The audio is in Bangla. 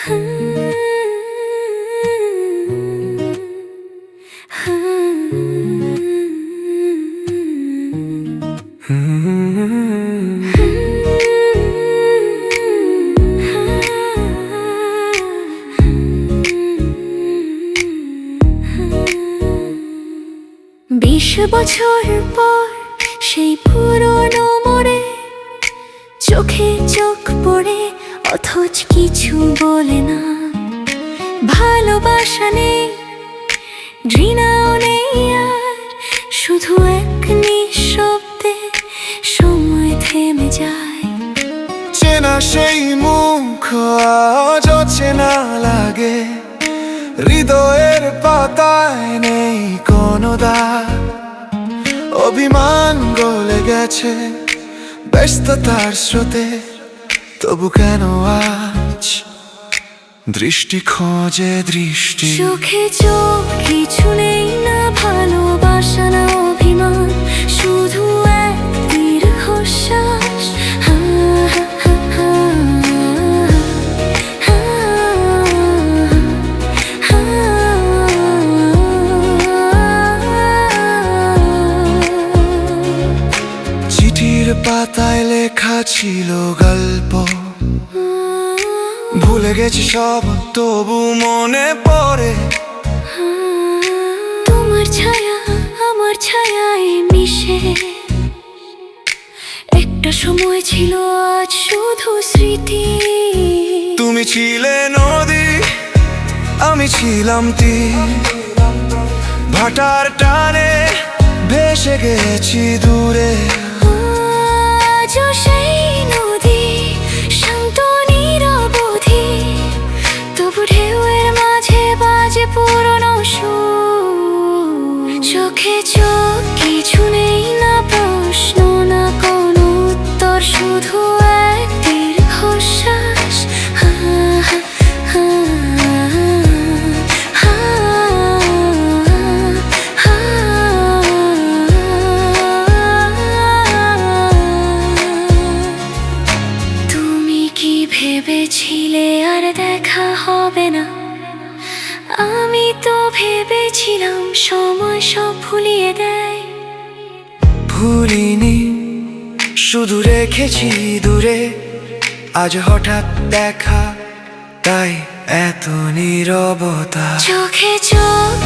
20 বছর পর সেই পুরনো মোড়ে চোখে চোখ পড়ে, অথচ কিছু বলে না। ভালোবাসা নেই, ঘৃণাও নেই, আর শুধু এক নিঃশব্দে সময় থেমে যায়। চেনা সেই মুখ আজ চেনা লাগে, হৃদয়ের পাতায় নেই কোনো দাগ। অভিমান গলে গেছে ব্যস্ততার স্রোতে, তবু কেন আজ দৃষ্টি খোঁজে দৃষ্টি। চোখে চোখ কিছু নেই, না ভালোবাসা না অভিমান, শুধু এক দীর্ঘশ্বাস। চিঠির পাতায় লেখা ছিল গল্প, ভুলে গেছি সব তবু মনে পড়ে। তোমার ছায়া আমার ছায়ায় মিশে, একটা সময় ছিল আজ শুধু স্মৃতি। তুমি ছিলে নদী, আমি ছিলাম তীর, ভাটার টানে ভেসে গেছি দূরে। আজও সেই নদী শান্ত নিরবধি, তবু ঢেউয়ের মাঝে বাজে পুরনো সুর। চোখে চোখ কিছু নেই, না প্রশ্ন না কোনো উত্তর, শুধু এক দীর্ঘশ্বাস। তুমি কি ভেবেছিলে আর দেখা হবে না? আমি তো ভেবেছিলাম সময় সব ভুলিয়ে দেয়। ভুলিনি, শুধু রেখেছি দূরে। আজ হঠাৎ দেখা, তাই এত নীরবতা। চোখে চোখ